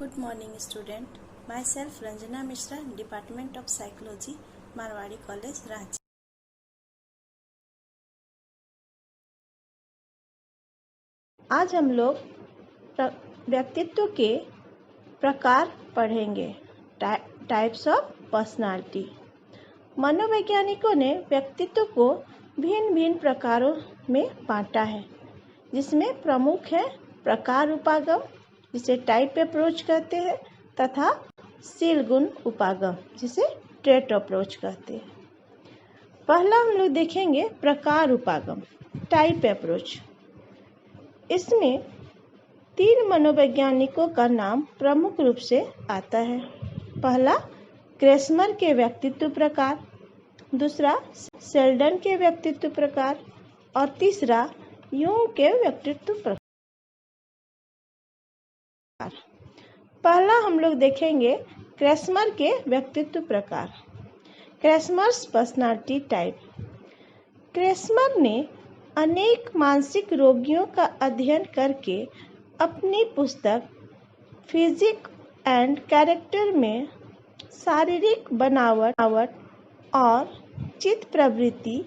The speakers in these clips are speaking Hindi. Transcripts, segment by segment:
Good morning student. Myself Ranjana Mishra, Department of Psychology, Marwari college Ranchi. आज हम लोग व्यक्तित्व के प्रकार पढ़ेंगे। Types of personality. मनोवैज्ञानिकों ने व्यक्तित्व को भिन्न भिन्न प्रकारों में बांटा है, जिसमें प्रमुख है प्रकार उपागम, जिसे टाइप अप्रोच कहते हैं, तथा शील गुण उपागम, जिसे ट्रेट अप्रोच कहते हैं। पहला हम लोग देखेंगे प्रकार उपागम, टाइप अप्रोच। इसमें 3 मनोवैज्ञानिकों का नाम प्रमुख रूप से आता है। पहला क्रेसमर के व्यक्तित्व प्रकार, दूसरा शेल्डन के व्यक्तित्व प्रकार और तीसरा यूंग के व्यक्तित्व प्रकार। पहला हम लोग देखेंगे क्रेसमर के व्यक्तित्व प्रकार। क्रेसमर्स पर्सनालिटी टाइप। क्रेसमर ने अनेक मानसिक रोगियों का अध्ययन करके अपनी पुस्तक फिजिक एंड कैरेक्टर में शारीरिक बनावट और चित्त प्रवृत्ति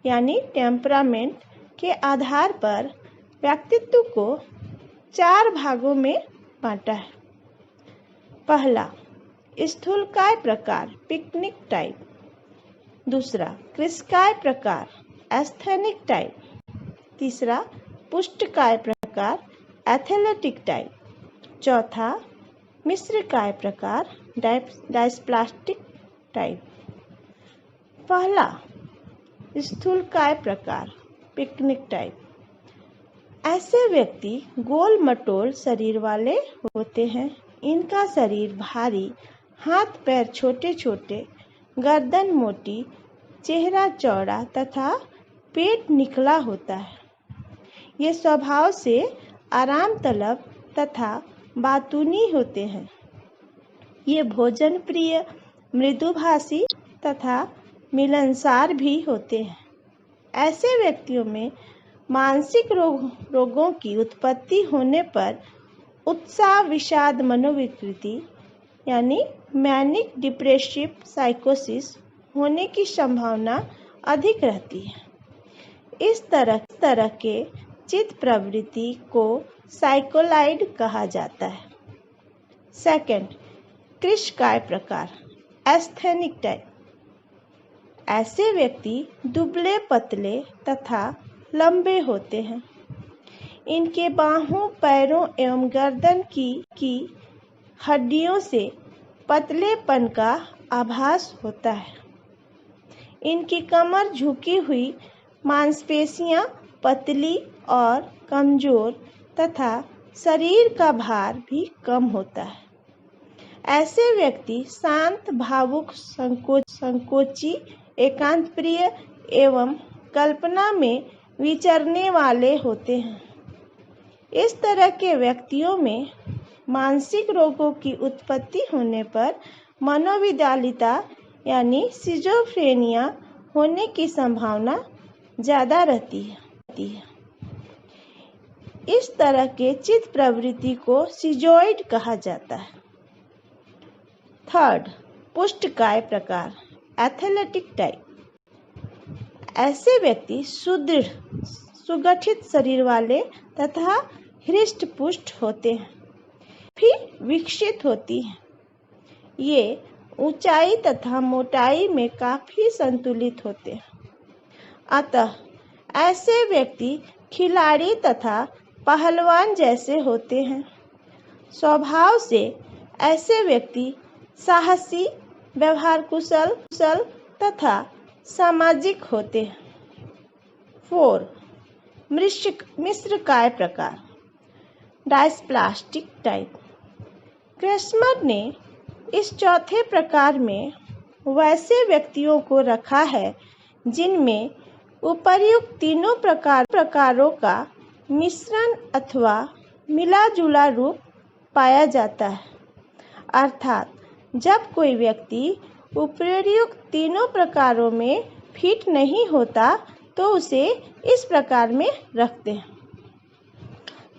यानी टेम्परामेंट के आधार पर व्यक्तित्व को 4 भागों में बांटा है। पहला स्थूलकाय प्रकार, पिकनिक टाइप। दूसरा कृशकाय प्रकार, एस्थेनिक टाइप। तीसरा पुष्टकाय प्रकार, एथलेटिक टाइप। चौथा मिश्रकाय प्रकार, डायस्प्लास्टिक टाइप। पहला स्थूलकाय प्रकार, पिकनिक टाइप। ऐसे व्यक्ति गोल मटोल शरीर वाले होते हैं। इनका शरीर भारी, हाथ पैर छोटे छोटे, गर्दन मोटी, चेहरा चौड़ा तथा पेट निकला होता है। ये स्वभाव से आराम तलब तथा बातूनी होते हैं। ये भोजन प्रिय, मृदुभाषी तथा मिलनसार भी होते हैं। ऐसे व्यक्तियों में मानसिक रोगों की उत्पत्ति होने पर उत्साह विषाद मनोविकृति यानी मैनिक डिप्रेसिव साइकोसिस होने की संभावना अधिक रहती है। इस तरह के चित्त प्रवृत्ति को साइकोलाइड कहा जाता है। सेकंड, कृशकाय प्रकार, एस्थेनिक टाइप। ऐसे व्यक्ति दुबले पतले तथा लंबे होते हैं। इनके बाहों, पैरों एवं गर्दन की हड्डियों से पतलेपन का आभास होता है। इनकी कमर झुकी हुई, मांसपेशियां पतली और कमजोर तथा शरीर का भार भी कम होता है। ऐसे व्यक्ति शांत, भावुक, संकोची, एकांत प्रिय एवं कल्पना में विचरने वाले होते हैं। इस तरह के व्यक्तियों में मानसिक रोगों की उत्पत्ति होने पर मनोविकलता यानी सिजोफ्रेनिया होने की संभावना ज़्यादा रहती है। इस तरह के चित्त प्रवृत्ति को सिजोइड कहा जाता है। थर्ड, पुष्टकाय प्रकार, एथलेटिक टाइप। ऐसे व्यक्ति सुदृढ़, सुगठित शरीर वाले तथा हृष्ट पुष्ट होते हैं, फिर विकसित होती हैं। ये ऊंचाई तथा मोटाई में काफी संतुलित होते हैं। अतः ऐसे व्यक्ति खिलाड़ी तथा पहलवान जैसे होते हैं। स्वभाव से ऐसे व्यक्ति साहसी, व्यवहार कुशल तथा सामाजिक होते हैं। 4, मिश्रकाय प्रकार, डायस्प्लास्टिक टाइप। क्रेसमर ने इस चौथे प्रकार में वैसे व्यक्तियों को रखा है जिनमें उपर्युक्त तीनों प्रकारों का मिश्रण अथवा मिला जुला रूप पाया जाता है। अर्थात जब कोई व्यक्ति उपर्युक्त तीनों प्रकारों में फिट नहीं होता तो उसे इस प्रकार में रखते हैं।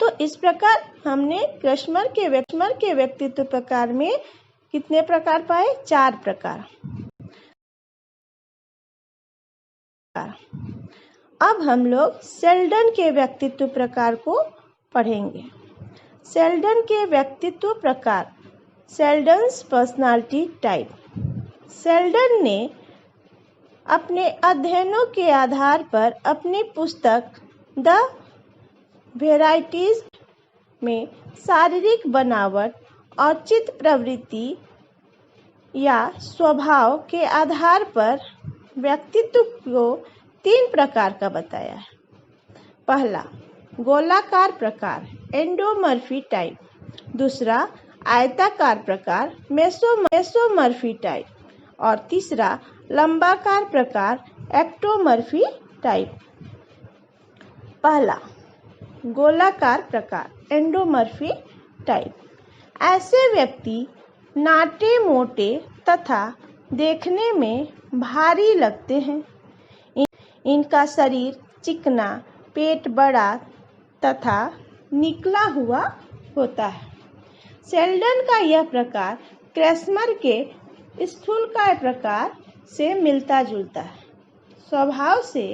तो इस प्रकार हमने क्रस्मर के व्यक्तित्व प्रकार में कितने प्रकार पाए? 4 प्रकार। अब हम लोग सेल्डन के व्यक्तित्व प्रकार को पढ़ेंगे। सेल्डन के व्यक्तित्व प्रकार, सेल्डन्स पर्सनालिटी टाइप। सेल्डन ने अपने अध्ययनों के आधार पर अपनी पुस्तक द वेराइटीज में शारीरिक बनावट और चित्त प्रवृत्ति या स्वभाव के आधार पर व्यक्तित्व को 3 प्रकार का बताया है। पहला, गोलाकार प्रकार, एंडोमॉर्फी टाइप। दूसरा, आयताकार प्रकार, मेसोमॉर्फी टाइप। और तीसरा, लंबाकार प्रकार, एक्टोमॉर्फी टाइप। पहला, गोलाकार प्रकार, एंडोमॉर्फी टाइप। ऐसे व्यक्ति नाटे मोटे तथा देखने में भारी लगते हैं। इनका शरीर चिकना, पेट बड़ा तथा निकला हुआ होता है। सेल्डन का यह प्रकार क्रस्मर के स्थूलकाय प्रकार से मिलता जुलता है। स्वभाव से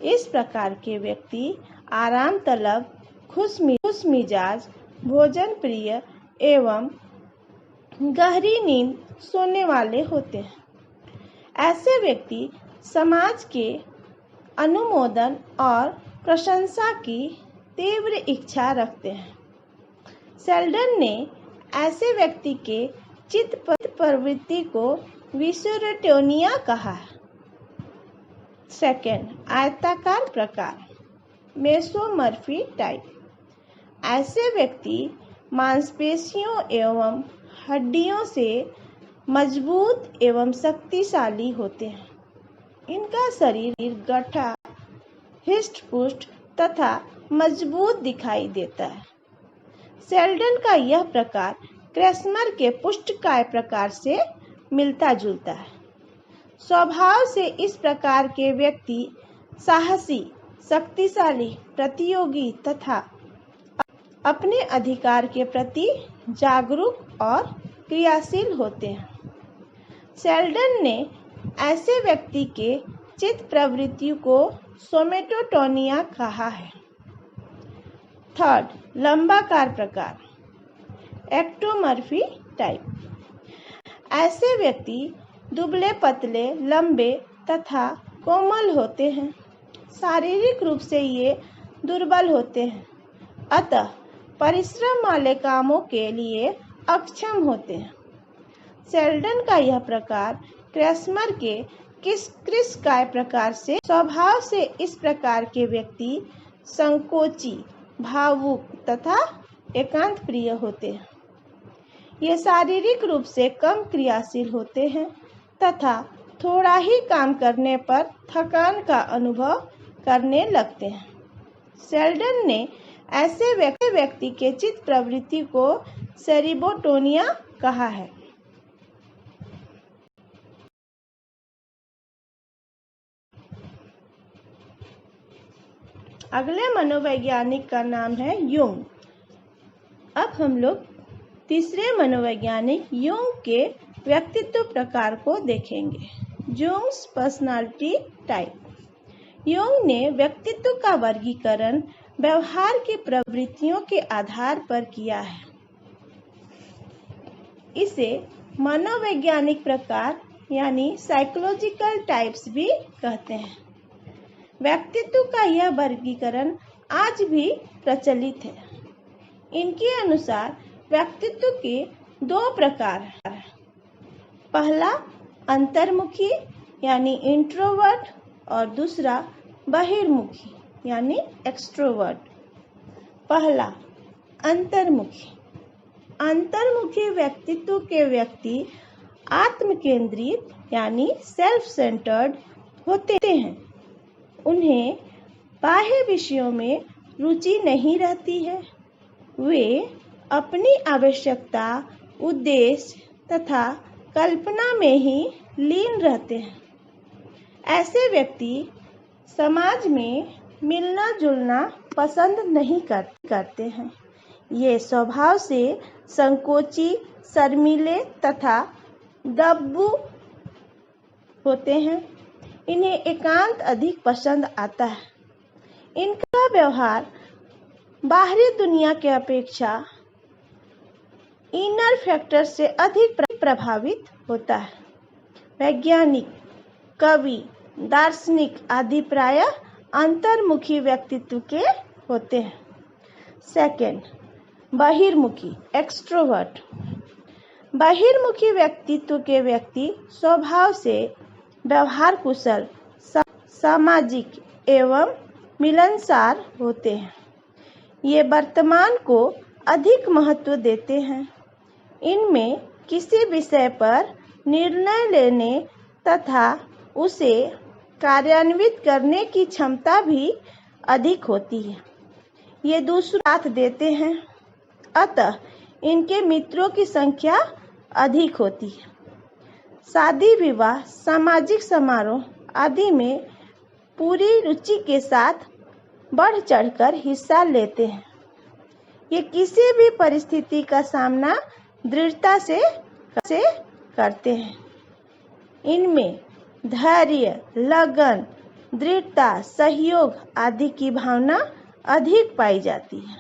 इस प्रकार के व्यक्ति आराम तलब, खुश मिजाज, भोजन प्रिय एवं गहरी नींद सोने वाले होते हैं। ऐसे व्यक्ति समाज के अनुमोदन और प्रशंसा की तीव्र इच्छा रखते हैं। सेल्डन ने ऐसे व्यक्ति के चित्त प्रवृत्ति को विसुरटोनिया कहा है। सेकंड, आयताकार प्रकार, मेसोमॉर्फी टाइप। ऐसे व्यक्ति मांसपेशियों एवं हड्डियों से मजबूत एवं शक्तिशाली होते हैं। इनका शरीर गठा, हिष्ट-पुष्ट तथा मजबूत दिखाई देता है। सेल्डन का यह प्रकार क्रस्मर के पुष्टकाय प्रकार से मिलता जुलता है। स्वभाव से इस प्रकार के व्यक्ति साहसी, शक्तिशाली, प्रतियोगी तथा अपने अधिकार के प्रति जागरूक और क्रियाशील होते हैं। सेल्डन ने ऐसे व्यक्ति के चित्त प्रवृत्ति को सोमेटोटोनिया कहा है। थर्ड, लंबाकार प्रकार, एक्टोमॉर्फी टाइप। ऐसे व्यक्ति दुबले पतले, लंबे तथा कोमल होते हैं। शारीरिक रूप से ये दुर्बल होते हैं, अतः परिश्रम वाले कामों के लिए अक्षम होते हैं। सेल्डन का यह प्रकार क्रस्मर के क्रिसकाय प्रकार से स्वभाव से इस प्रकार के व्यक्ति संकोची, भावुक तथा एकांत प्रिय होते हैं। ये शारीरिक रूप से कम क्रियाशील होते हैं तथा थोड़ा ही काम करने पर थकान का अनुभव करने लगते हैं। सेल्डन ने ऐसे व्यक्ति के चित्त प्रवृत्ति को सेरिबोटोनिया कहा है। अगले मनोवैज्ञानिक का नाम है यूंग। अब हम लोग तीसरे मनोवैज्ञानिक यूंग के व्यक्तित्व प्रकार को देखेंगे। यूंग्स पर्सनालिटी टाइप। यूंग ने व्यक्तित्व का वर्गीकरण व्यवहार की प्रवृत्तियों के आधार पर किया है। इसे मनोवैज्ञानिक प्रकार यानी साइकोलॉजिकल टाइप्स भी कहते हैं। व्यक्तित्व का यह वर्गीकरण आज भी प्रचलित है। इनके अनुसार व्यक्तित्व के 2 प्रकार हैं। पहला अंतर्मुखी यानी इंट्रोवर्ट और दूसरा बहिर्मुखी यानी एक्सट्रोवर्ट। पहला अंतर्मुखी। अंतर्मुखी व्यक्तित्व के व्यक्ति आत्मकेंद्रित यानी सेल्फ सेंटर्ड होते हैं। उन्हें बाह्य विषयों में रुचि नहीं रहती है। वे अपनी आवश्यकता, उद्देश्य तथा कल्पना में ही लीन रहते हैं। ऐसे व्यक्ति समाज में मिलना जुलना पसंद नहीं करते हैं। ये स्वभाव से संकोची, शर्मीले तथा दब्बू होते हैं। इन्हें एकांत अधिक पसंद आता है। इनका व्यवहार बाहरी दुनिया के अपेक्षा इनर फैक्टर से अधिक प्रभावित होता है। वैज्ञानिक, कवि, दार्शनिक आदि प्रायः अंतर्मुखी व्यक्तित्व के होते हैं। Second, बहिर्मुखी, extrovert. बहिर्मुखी व्यक्तित्व के व्यक्ति स्वभाव से व्यवहार कुशल, सामाजिक एवं मिलनसार होते हैं। ये वर्तमान को अधिक महत्व देते हैं। इनमें किसी विषय पर निर्णय लेने तथा उसे कार्यान्वित करने की क्षमता भी अधिक होती है। ये दूसरों को साथ देते हैं, अतः इनके मित्रों की संख्या अधिक होती है। शादी विवाह, सामाजिक समारोह आदि में पूरी रुचि के साथ बढ़ चढ़कर हिस्सा लेते हैं। ये किसी भी परिस्थिति का सामना दृढ़ता से करते हैं। इनमें धैर्य, लगन, दृढ़ता, सहयोग आदि की भावना अधिक पाई जाती है।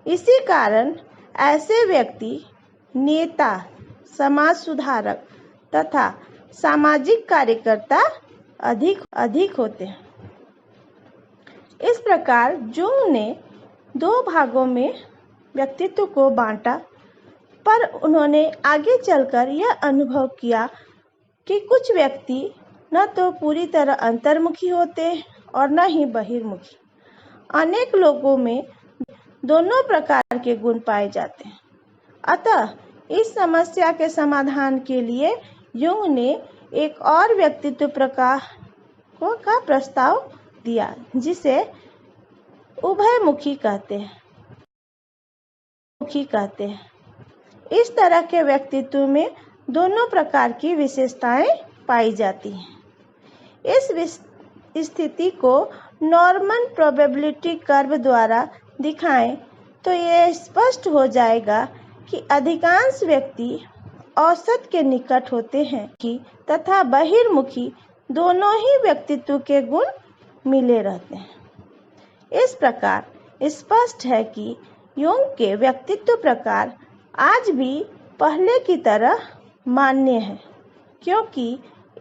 इसी कारण ऐसे व्यक्ति नेता, समाज सुधारक तथा सामाजिक कार्यकर्ता अधिक होते हैं। इस प्रकार जुंग ने 2 भागों में व्यक्तित्व को बांटा, पर उन्होंने आगे चलकर यह अनुभव किया कि कुछ व्यक्ति न तो पूरी तरह अंतर्मुखी होते और न ही बहिर्मुखी। अनेक लोगों में दोनों प्रकार के गुण पाए जाते हैं। अतः इस समस्या के समाधान के लिए युंग ने एक और व्यक्तित्व प्रकार का प्रस्ताव दिया, जिसे उभयमुखी कहते हैं। इस तरह के व्यक्तित्व में दोनों प्रकार की विशेषताएं पाई जाती हैं। इस स्थिति को नॉर्मन प्रोबेबिलिटी कर्व द्वारा दिखाएं तो यह स्पष्ट हो जाएगा कि अधिकांश व्यक्ति औसत के निकट होते हैं तथा बहिर्मुखी दोनों ही व्यक्तित्व के गुण मिले रहते हैं। इस प्रकार स्पष्ट है कि युंग के व्यक्तित्व प्रकार आज भी पहले की तरह मान्य है, क्योंकि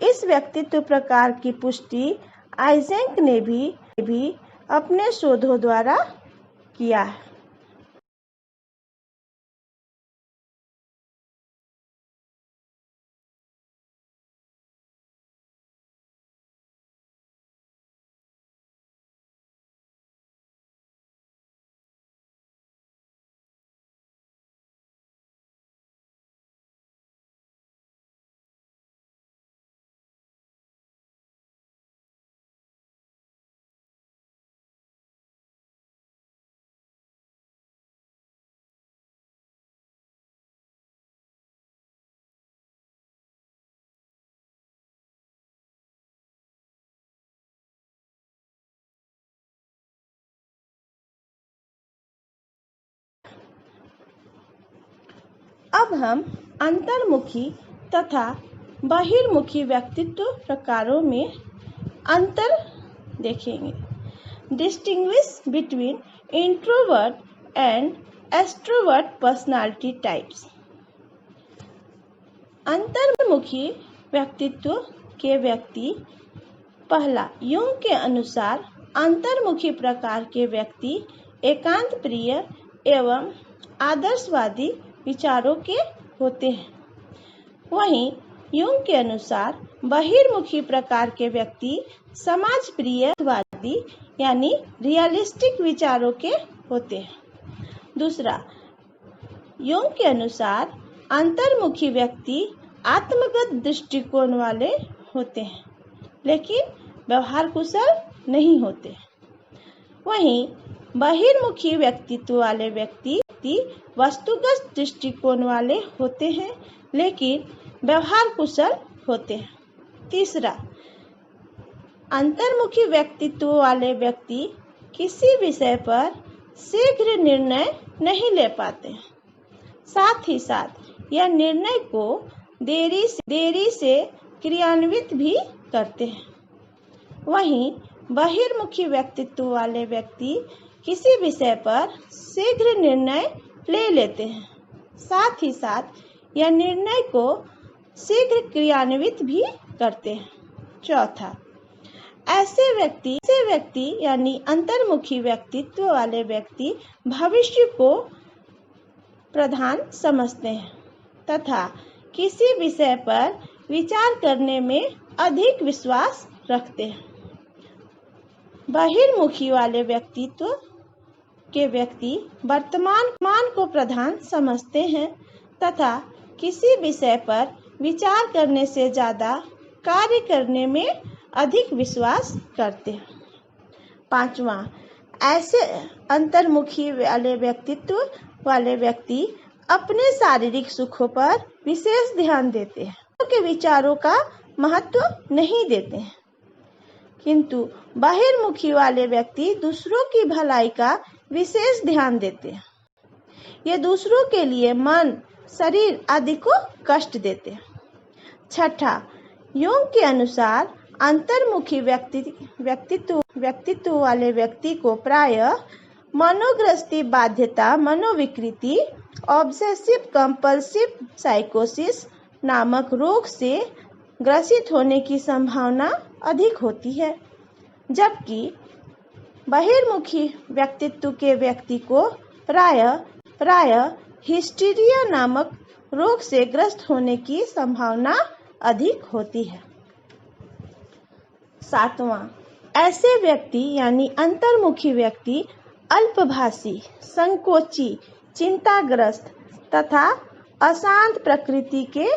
इस व्यक्तित्व प्रकार की पुष्टि आइजेंक ने भी अपने शोधों द्वारा किया है। अब हम अंतर्मुखी तथा बहिर्मुखी व्यक्तित्व प्रकारों में अंतर देखेंगे। Distinguish between introvert and extrovert personality types. अंतर्मुखी व्यक्तित्व के व्यक्ति। पहला, युंग के अनुसार अंतर्मुखी प्रकार के व्यक्ति एकांत प्रिय एवं आदर्शवादी विचारों के होते हैं। वहीं युंग के अनुसार बहिर्मुखी प्रकार के व्यक्ति समाज प्रियवादी यानी रियलिस्टिक विचारों के होते हैं। दूसरा, युंग के अनुसार अंतर्मुखी व्यक्ति आत्मगत दृष्टिकोण वाले होते हैं, लेकिन व्यवहार कुशल नहीं होते। वहीं बहिर्मुखी व्यक्तित्व वाले व्यक्ति वस्तुगत दृष्टिकोण वाले होते हैं, लेकिन व्यवहार कुशल होते हैं। तीसरा, अंतर्मुखी व्यक्तित्व वाले व्यक्ति किसी विषय पर शीघ्र निर्णय नहीं ले पाते, साथ ही साथ यह निर्णय को देरी से क्रियान्वित भी करते हैं। वहीं बहिर्मुखी व्यक्तित्व वाले व्यक्ति किसी विषय पर शीघ्र निर्णय ले लेते हैं, साथ ही साथ यह निर्णय को शीघ्र क्रियान्वित भी करते हैं। चौथा, ऐसे व्यक्ति यानी अंतर्मुखी व्यक्तित्व वाले व्यक्ति भविष्य को प्रधान समझते हैं तथा किसी विषय पर विचार करने में अधिक विश्वास रखते हैं। बहिर्मुखी वाले व्यक्तित्व के व्यक्ति वर्तमान को प्रधान समझते हैं तथा किसी विषय पर विचार करने से ज्यादा कार्य करने में अधिक विश्वास करते हैं। पांचवा, ऐसे अंतर्मुखी वाले व्यक्तित्व वाले व्यक्ति अपने शारीरिक सुखों पर विशेष ध्यान देते हैं, उनके विचारों का महत्व नहीं देते हैं, किंतु बहिर्मुखी वाले व्यक्ति दूसरों की भलाई का विशेष ध्यान देते हैं। ये दूसरों के लिए मन, शरीर आदि को कष्ट देते हैं। छठा, यूंग के अनुसार अंतर्मुखी व्यक्तित्व वाले व्यक्ति को प्रायः मनोग्रस्ती बाध्यता मनोविकृति ऑब्सेसिव कंपल्सिव साइकोसिस नामक रोग से ग्रसित होने की संभावना अधिक होती है, जबकि बहिर्मुखी व्यक्तित्व के व्यक्ति को प्रायः हिस्टीरिया नामक रोग से ग्रस्त होने की संभावना अधिक होती है। सातवां, ऐसे व्यक्ति यानी अंतर्मुखी व्यक्ति अल्पभाषी, संकोची, चिंताग्रस्त तथा अशांत प्रकृति के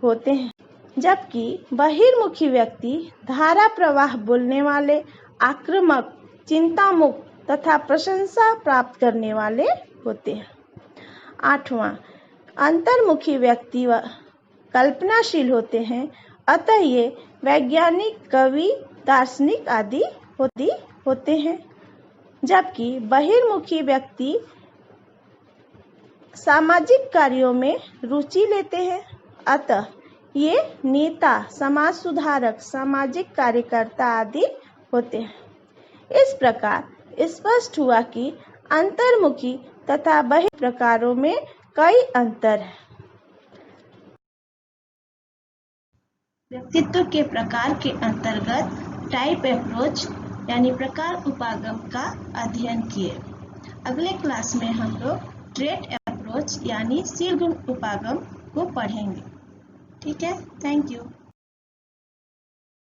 होते हैं, जबकि बहिर्मुखी व्यक्ति धारा प्रवाह बोलने वाले, आक्रामक, चिंतामुक्त तथा प्रशंसा प्राप्त करने वाले होते हैं। आठवां, अंतर्मुखी व्यक्ति कल्पनाशील होते हैं, अतः ये वैज्ञानिक, कवि, दार्शनिक आदि होते हैं, जबकि बहिर्मुखी व्यक्ति सामाजिक कार्यों में रुचि लेते हैं, अतः ये नेता, समाज सुधारक, सामाजिक कार्यकर्ता आदि होते हैं। इस प्रकार स्पष्ट हुआ कि अंतर्मुखी तथा बहिर्मुखी प्रकारों में कई अंतर हैं। व्यक्तित्व के प्रकार के अंतर्गत टाइप अप्रोच यानी प्रकार उपागम का अध्ययन किए। अगले क्लास में हम लोग ट्रेट अप्रोच यानी शील गुण उपागम को पढ़ेंगे। ठीक है, थैंक यू।